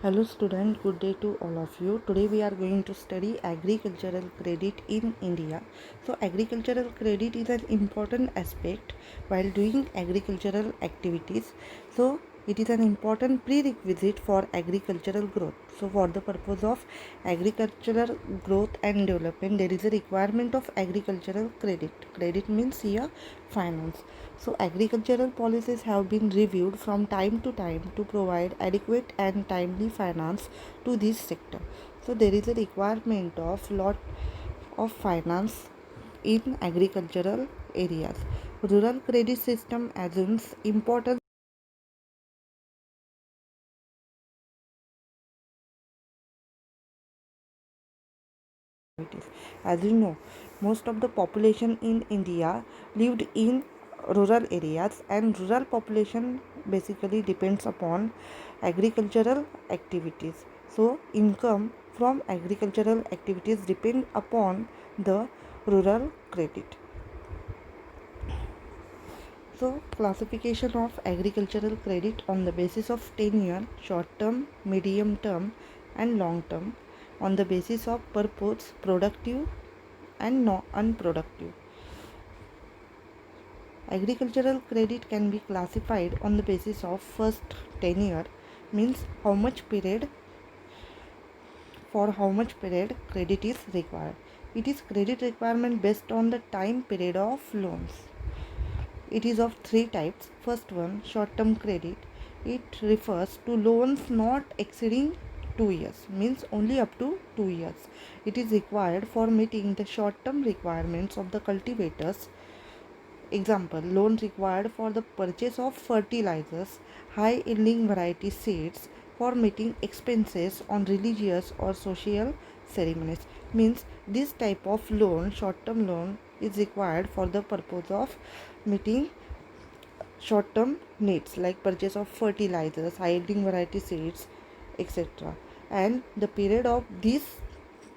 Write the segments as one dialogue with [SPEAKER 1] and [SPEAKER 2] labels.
[SPEAKER 1] Hello student, good day to all of you. Today we are going to study agricultural credit in India. So agricultural credit is an important aspect while doing agricultural activities. So it is an important prerequisite for agricultural growth. So for the purpose of agricultural growth and development, there is a requirement of agricultural credit. Credit means here finance. So agricultural policies have been reviewed from time to time to provide adequate and timely finance to this sector. So there is a requirement of lot of finance in agricultural areas. Rural credit system assumes important activities. As you know, most of the population in India lived in rural areas, and rural population basically depends upon agricultural activities. So income from agricultural activities depend upon the rural credit. So classification of agricultural credit on the basis of tenure, short term, medium term and long term, on the basis of purpose, productive and unproductive. Agricultural credit can be classified on the basis of first tenure, means how much period credit is required. It is credit requirement based on the time period of loans. It is of three types. First one, short term credit. It refers to loans not exceeding 2 years, means only up to 2 years. It is required for meeting the short term requirements of the cultivators. Example, loan required for the purchase of fertilizers, high yielding variety seeds for meeting expenses on religious or social ceremonies. Means this type of loan, short term loan, is required for the purpose of meeting short term needs like purchase of fertilizers, high yielding variety seeds, etc. And the period of this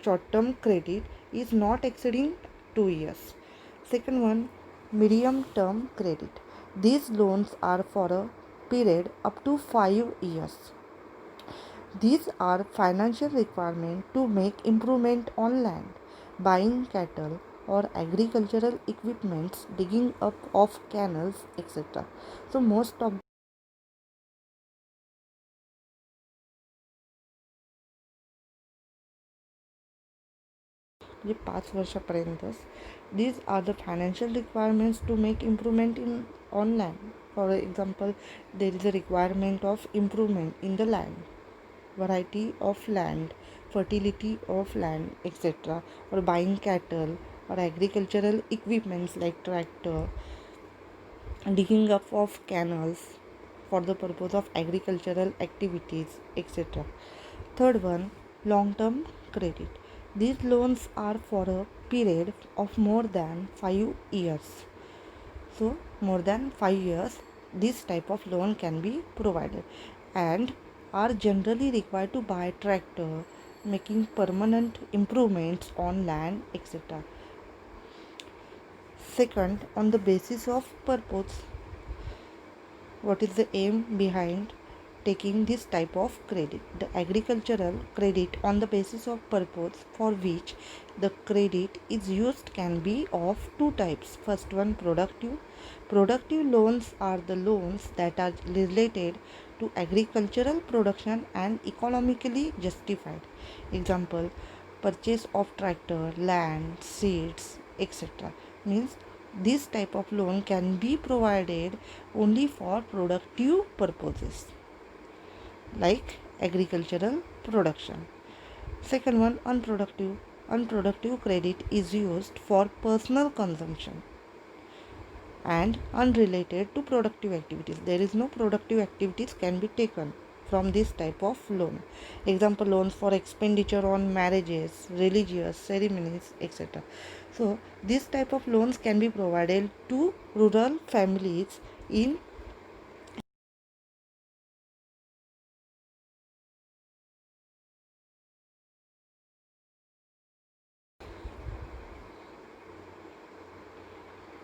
[SPEAKER 1] short term credit is not exceeding 2 years. Second one, medium term credit. These loans are for a period up to 5 years. These are financial requirements to make improvement on land, buying cattle or agricultural equipments, digging up of canals, etc. So most of म्हणजे 5 वर्षापर्यंतच. These are the financial requirements to make improvement on land. For example, there is a requirement of improvement in the land, variety of land, fertility of land, etc. Or buying cattle or agricultural equipments like tractor, digging up of canals for the purpose of agricultural activities, etc. Third one, long term credit. These loans are for a period of more than 5 years. So, more than 5 years, this type of loan can be provided and are generally required to buy tractor, making permanent improvements on land, etc. Second, on the basis of purpose, what is the aim behind taking this type of credit? The agricultural credit on the basis of purpose for which the credit is used can be of two types. First one, productive. Productive loans are the loans that are related to agricultural production and economically justified. Example, purchase of tractor, land, seeds, etc. Means this type of loan can be provided only for productive purposes like agricultural production. Second one, unproductive. Unproductive credit is used for personal consumption and unrelated to productive activities. There is no productive activities can be taken from this type of loan. Example, loans for expenditure on marriages, religious ceremonies, etc. So this type of loans can be provided to rural families in